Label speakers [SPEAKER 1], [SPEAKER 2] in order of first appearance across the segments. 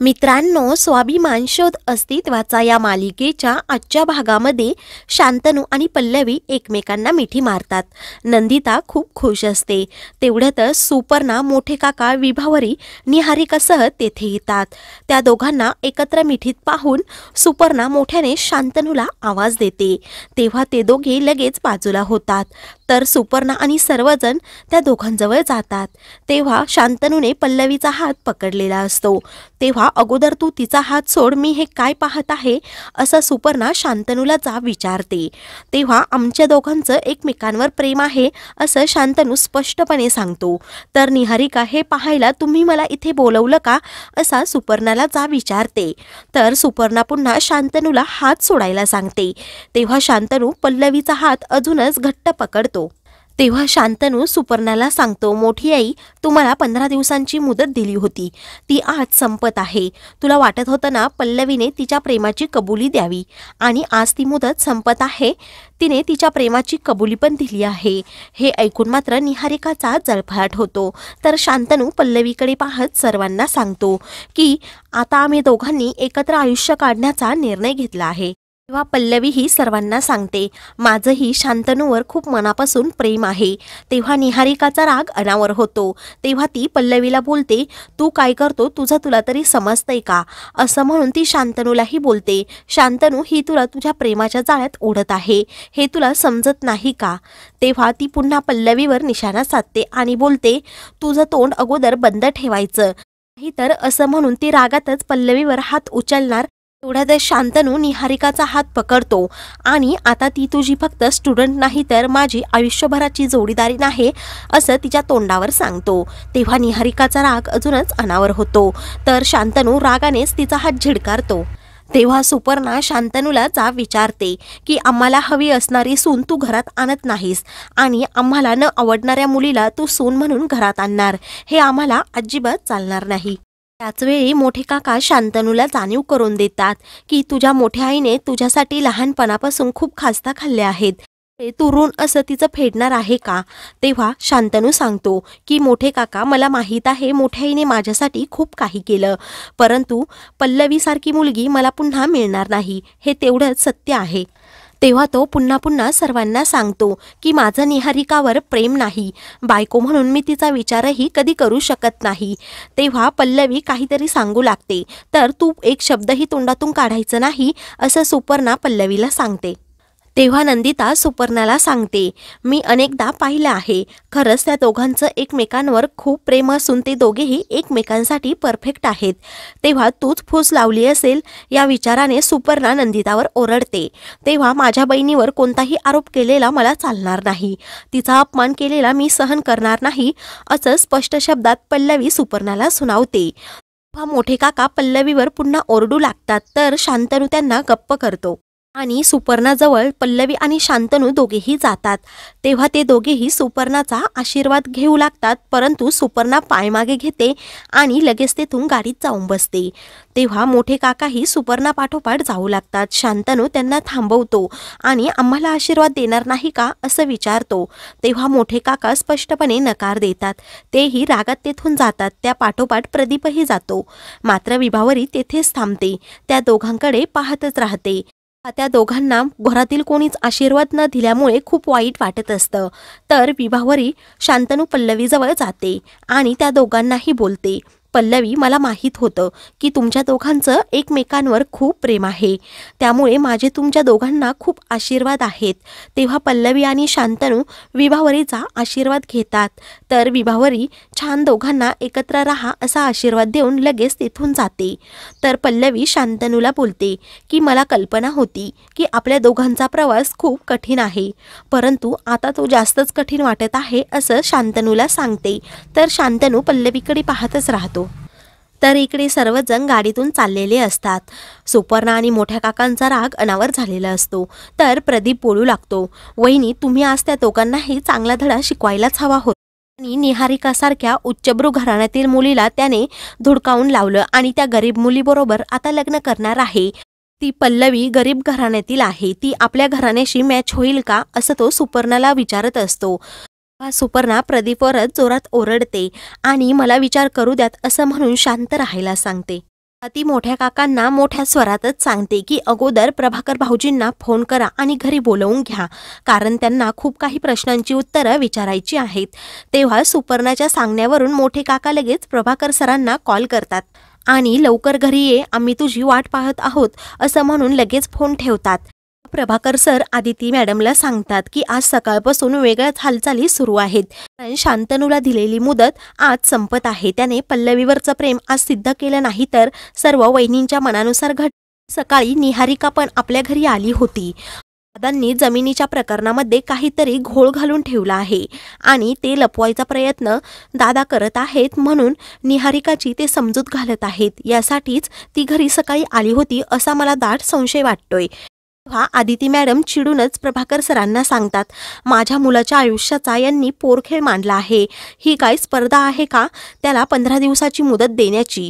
[SPEAKER 1] मित्रांनो, स्वाभिमान शोध अस्तित्वाचा या मालिकेच्या आजच्या भागामध्ये शांतनू आणि पल्लवी एकमेकांना मिठी मारतात। नंदिता खूप खुश असते। तेवढ्यातच सुपर्णा, मोठे काका, विभावरी निहारिकासह तेथे येतात। त्या दोघांना एकत्र मिठीत पाहून सुपर्णा मोठ्याने शांतनूला आवाज देते। तेव्हा ते दोघे लगेच बाजूला होतात। तर सुपर्णा आणि सर्वजण त्या दोघांजवळ जातात। तेव्हा शांतनूने पल्लवीचा हात पकडलेला असतो। तेव्हा अगोदर तू तिचा हात सोड, मी हे काय पाहत आहे असं सुपर्णा शांतनूला जाब विचारते। तेव्हा आमच्या दोघांचं एकमेकांवर प्रेम आहे असं शांतनू स्पष्टपणे सांगतो। तर निहारिका, हे पाहायला तुम्ही मला इथे बोलवलं का असा सुपर्णाला जाब विचारते। तर सुपर्णा पुन्हा शांतनूला हात सोडायला सांगते। तेव्हा शांतनू पल्लवीचा हात अजूनच घट्ट पकडतो। तेव्हा शांतनू सुपर्णाला सांगतो, मोठी आई, तुम्हाला 15 दिवसांची मुदत दिली होती, ती आज संपत आहे। तुला वाटत होतं ना पल्लवीने तिच्या प्रेमाची कबुली द्यावी, आणि आज ती मुदत संपत आहे। तिने तिच्या प्रेमाची कबुली पण दिली आहे। हे ऐकून मात्र निहारिकाचा जळफळाट होतो। तर शांतनू पल्लवीकडे पाहत सर्वांना सांगतो की आता आम्ही दोघांनी एकत्र आयुष्य काढण्याचा निर्णय घेतला आहे। तेव्हा पल्लवी ही सर्वांना सांगते, माझंही शांतनूवर खूप मनापासून प्रेम आहे। तेव्हा निहारिकाचा राग अनावर होतो। तेव्हा ती पल्लवीला बोलते, तू काय करतो तुला तरी समजतंय का असं म्हणून ती शांतनूलाही बोलते, शांतनू, ही तुला तुझ्या प्रेमाच्या जाळ्यात ओढत आहे, हे तुला समजत नाही का। तेव्हा ती पुन्हा पल्लवीवर निशाणा साधते आणि बोलते, तुझं तोंड अगोदर बंद ठेवायचं नाही तर असं म्हणून ती रागातच पल्लवीवर हात उचलणार। तेवढ्यातच शांतनू निहारिकाचा हात पकडतो आणि आता ती तुझी फक्त स्टुडंट नाही तर माझी आयुष्यभराची जोडीदारी नाही असं तिच्या तोंडावर सांगतो। तेव्हा निहारिकाचा राग अजूनच अनावर होतो। तर शांतनू रागानेच तिचा हात झिडकारतो। तेव्हा सुपर्णा शांतनूला जाब विचारते की आम्हाला हवी असणारी सून तू घरात आणत नाहीस, आणि आम्हाला न आवडणाऱ्या मुलीला तू सून म्हणून घरात आणणार, हे आम्हाला अजिबात चालणार नाही। त्याचवेळी मोठे काका शांतनूला जाणीव करून देतात की तुझ्या मोठ्या आईने तुझ्यासाठी लहानपणापासून खूप खास्ता खाल्ल्या आहेत, तू ऋण असं तिचं फेडणार आहे का। तेव्हा शांतनू सांगतो की मोठे काका, मला माहीत आहे मोठ्या आईने माझ्यासाठी खूप काही केलं, परंतु पल्लवीसारखी मुलगी मला पुन्हा मिळणार नाही, हे तेवढंच सत्य आहे। तेव्हा तो पुन्हा पुन्हा सर्वांना सांगतो की माझं निहारिकावर प्रेम नाही, बायको म्हणून मी तिचा विचारही कधी करू शकत नाही। तेव्हा पल्लवी काहीतरी सांगू लागते, तर तू एक शब्दही तोंडातून काढायचं नाही असं सुपर्णा पल्लवीला सांगते। तेव्हा नंदिता सुपर्णाला सांगते, मी अनेकदा पाहिलं आहे, खरंच त्या दोघांचं एकमेकांवर खूप प्रेम असून ते दोघेही एकमेकांसाठी परफेक्ट आहेत। तेव्हा तूच फूस लावली असेल या विचाराने सुपर्णा नंदितावर ओरडते। तेव्हा माझ्या बहिणीवर कोणताही आरोप केलेला मला चालणार नाही, तिचा अपमान केलेला मी सहन करणार नाही असं स्पष्ट शब्दात पल्लवी सुपर्णाला सुनावते। तेव्हा मोठे काका पल्लवीवर पुन्हा ओरडू लागतात, तर शांतनू त्यांना गप्प करतो आणि सुपर्णाजवळ पल्लवी आणि शांतनू दोघेही जातात। तेव्हा ते दोघेही सुपर्णाचा आशीर्वाद घेऊ लागतात, परंतु सुपर्णा पायमागे घेते आणि लगेच तेथून गाडीत जाऊन बसते। तेव्हा मोठे काकाही सुपर्णा पाठोपाठ जाऊ लागतात। शांतनू त्यांना थांबवतो आणि आम्हाला आशीर्वाद देणार नाही का असं विचारतो। तेव्हा मोठे काका स्पष्टपणे नकार देतात। तेही रागात तेथून जातात। त्या पाठोपाठ प्रदीपही जातो, मात्र विभावरी तेथेच थांबते, त्या दोघांकडे पाहतच राहते। त्या दोघांना घरातील कोणीच आशीर्वाद न दिल्यामुळे खूप वाईट वाटत असतं। तर विभावरी शांतनू पल्लवीजवळ जाते आणि त्या दोघांनाही बोलते, पल्लवी, मला माहीत होतं की तुमच्या दोघांचं एकमेकांवर खूप प्रेम आहे, त्यामुळे माझे तुमच्या दोघांना खूप आशीर्वाद आहेत। तेव्हा पल्लवी आणि शांतनू विभावरीचा आशीर्वाद घेतात। तर विभावरी छान दोघांना एकत्र राहा असा आशीर्वाद देऊन लगेच तिथून जाते। तर पल्लवी शांतनूला बोलते की मला कल्पना होती की आपल्या दोघांचा प्रवास खूप कठीण आहे, परंतु आता तो जास्तच कठीण वाटत आहे असं शांतनूला सांगते। तर शांतनू पल्लवीकडे पाहतच राहतो। तर इकडे सर्वजण गाडीतून चाललेले असतात। सुपर्णा आणि मोठ्या काकांचा राग अनावर झालेला असतो। तर प्रदीप बोलू लागतो, वहिनी, तुम्ही आज त्या दोघांनाही चांगला धडा शिकवायलाच हवा होता, आणि निहारिकासारख्या उच्चभ्रू घराण्यातील मुलीला त्याने धुडकावून लावलं आणि त्या गरीब मुलीबरोबर आता लग्न करणार आहे। ती पल्लवी गरीब घराण्यातील आहे, ती आपल्या घराण्याशी मॅच होईल का असं तो सुपर्णाला विचारत असतो। सुपर्णा प्रदीपवरच जोरात ओरडते आणि मला विचार करू द्यात असं म्हणून शांत राहायला सांगते। ती मोठ्या काकांना मोठ्या स्वरातच सांगते की अगोदर प्रभाकर भाऊजींना फोन करा आणि घरी बोलवून घ्या, कारण त्यांना खूप काही प्रश्नांची उत्तरं विचारायची आहेत. तेव्हा सुपर्णाच्या सांगण्यावरून मोठे काका लगेच प्रभाकर सरांना कॉल करतात आणि लवकर घरी ये, आम्ही तुझी वाट पाहत आहोत असं म्हणून लगेच फोन ठेवतात. प्रभाकर सर आदिती मॅडमला सांगतात की आज सकाळपासून वेगळ्याच हालचाली सुरू आहेत, कारण शांतनूला दिलेली मुदत आज संपत आहे. त्याने पल्लवीवरचं प्रेम आज सिद्ध केलं नाही तर सर्व वहिनींच्या मनानुसार घड. सकाळी निहारिका पण आपल्या घरी आली होती. दादांनी जमिनीच्या प्रकरणामध्ये काहीतरी घोळ घालून ठेवला आहे आणि ते लपवायचा प्रयत्न दादा करत आहेत, म्हणून निहारिकाची ते समजूत घालत आहेत. यासाठीच ती घरी सकाळी आली होती असा मला दाट संशय वाटतोय. तेव्हा आदिती मॅडम चिडूनच प्रभाकर सरांना सांगतात, माझ्या मुलाच्या आयुष्याचा यांनी पोरखेळ मांडला आहे. ही काय स्पर्धा आहे का त्याला 15 दिवसाची मुदत देण्याची.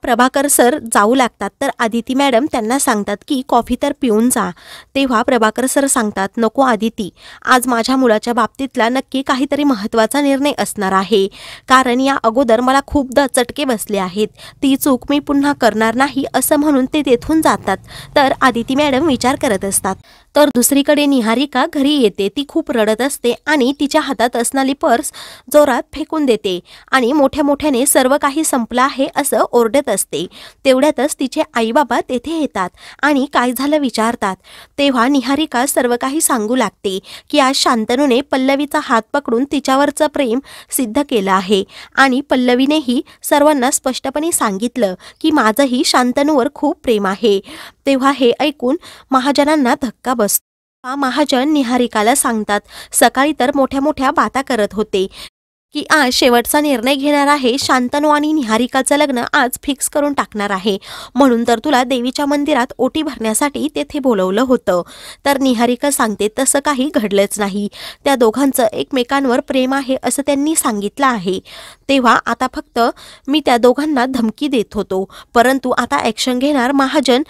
[SPEAKER 1] प्रभाकर सर जाऊ लागतात तर आदिती मॅडम त्यांना सांगतात की कॉफी तर पिऊन जा. तेव्हा प्रभाकर सर सांगतात, नको आदिती, आज माझ्या मुलाच्या बाबतीतला नक्की काहीतरी महत्त्वाचा निर्णय असणार आहे, कारण या अगोदर मला खूपदा चटके बसले आहेत. ती चूक मी पुन्हा करणार नाही असं म्हणून ते तेथून जातात. तर आदिती मॅडम विचार करत असतात. तर दुसरीकडे निहारिका घरी येते. ती खूप रडत असते आणि तिच्या हातात असणारी पर्स जोरात फेकून देते आणि मोठ्या मोठ्याने सर्व काही संपलं आहे असं ओरडत असते. तेवढ्यातच तिचे आई बाबा तेथे येतात आणि काय झालं विचारतात. तेव्हा निहारिका सर्व काही सांगू लागते की आज शांतनूने पल्लवीचा हात पकडून तिच्यावरचं प्रेम सिद्ध केलं आहे आणि पल्लवीनेही सर्वांना स्पष्टपणे सांगितलं की माझंही शांतनूवर खूप प्रेम आहे. तेव्हा हे ऐकून महाजनांना धक्का बसतो. महाजन निहारिकाला सांगतात, सकाळी तर मोठ्या मोठ्या बाता करत होते की आज शेवटचा निर्णय घेणार आहे, शांतनू आणि निहारिकाचं लग्न आज फिक्स करून टाकणार आहे, म्हणून तर तुला देवीच्या मंदिरात ओटी भरण्यासाठी तेथे बोलवलं होतं. तर निहारिका सांगते, तसं काही घडलंच नाही. त्या दोघांचं एकमेकांवर प्रेम आहे असं त्यांनी सांगितलं आहे. तेव्हा आता फक्त मी त्या दोघांना धमकी देत होतो, परंतु आता ॲक्शन घेणार महाजन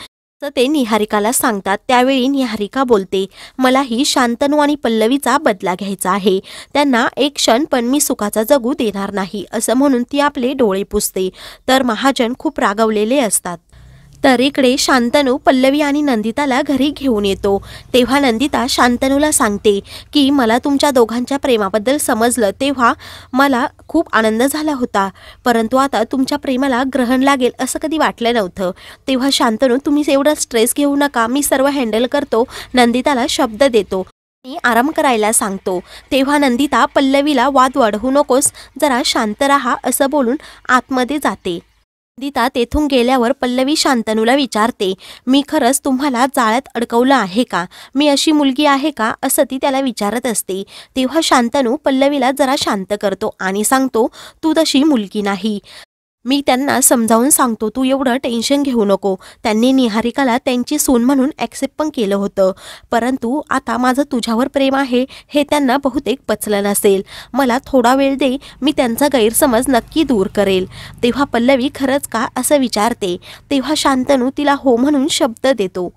[SPEAKER 1] असं ते निहारिकाला सांगतात. त्यावेळी निहारिका बोलते, मलाही शांतनू आणि पल्लवीचा बदला घ्यायचा आहे. त्यांना एक क्षण पण मी सुखाचा जगू देणार नाही असं म्हणून ती आपले डोळे पुसते. तर महाजन खूप रागवलेले असतात. तर इकडे शांतनू पल्लवी आणि नंदिताला घरी घेऊन येतो. तेव्हा नंदिता शांतनूला सांगते की मला तुमच्या दोघांच्या प्रेमाबद्दल समजलं तेव्हा मला खूप आनंद झाला होता, परंतु आता तुमच्या प्रेमाला ग्रहण लागेल असं कधी वाटलं नव्हतं. तेव्हा शांतनू, तुम्ही एवढा स्ट्रेस घेऊ नका, मी सर्व हँडल करतो. नंदिताला शब्द देतो आणि आराम करायला सांगतो. तेव्हा नंदिता पल्लवीला वाद वाढवू नकोस, जरा शांत राहा असं बोलून आतमध्ये जाते. नंदिता तेथून गेल्यावर पल्लवी शांतनूला विचारते, मी खरंच तुम्हाला जाळ्यात अडकवलं आहे का? मी अशी मुलगी आहे का असं ती त्याला विचारत असते. तेव्हा शांतनू पल्लवीला जरा शांत करतो आणि सांगतो, तू तशी मुलगी नाही. मी त्यांना समजावून सांगतो, तू एवढं टेन्शन घेऊ नको. त्यांनी निहारिकाला त्यांची सून म्हणून ॲक्सेप्ट पण केलं होतं, परंतु आता माझं तुझ्यावर प्रेम आहे हे त्यांना बहुतेक पचलं नसेल. मला थोडा वेळ दे, मी त्यांचा गैरसमज नक्की दूर करेल. तेव्हा पल्लवी खरंच का असं विचारते. तेव्हा शांतनू तिला हो म्हणून शब्द देतो.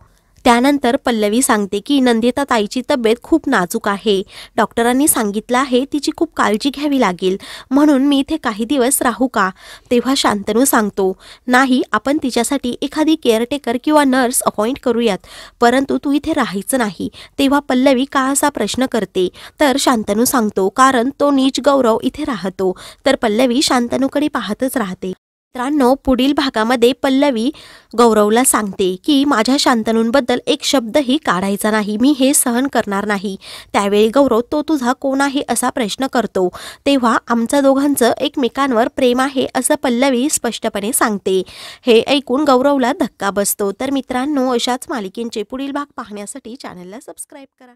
[SPEAKER 1] त्यानंतर पल्लवी सांगते की नंदिता ताईची तब्येत खूप नाजूक आहे. डॉक्टरांनी सांगितलं आहे तिची खूप काळजी घ्यावी लागेल, म्हणून मी इथे काही दिवस राहू का? तेव्हा शांतनू सांगतो, नाही, आपण तिच्यासाठी एखादी केअरटेकर किंवा नर्स अपॉइंट करूयात, परंतु तू इथे राहायचं नाही. तेव्हा पल्लवी का असा प्रश्न करते. तर शांतनू सांगतो, कारण तो नीच गौरव इथे राहतो. तर पल्लवी शांतनूकडे पाहतच राहते. मित्रांनो, पुढील भागामध्ये पल्लवी गौरवला सांगते की माझ्या शांतनूंबद्दल एक शब्दही काढायचा नाही, मी हे सहन करणार नाही. त्यावेळी गौरव, तो तुझा कोण आहे असा प्रश्न करतो. तेव्हा आमच्या दोघांचं एकमेकांवर प्रेम आहे असं पल्लवी स्पष्टपणे सांगते. हे ऐकून गौरवला धक्का बसतो. तर मित्रांनो, अशाच मालिकेंचे पुढील भाग पाहण्यासाठी चॅनलला सबस्क्राईब करा.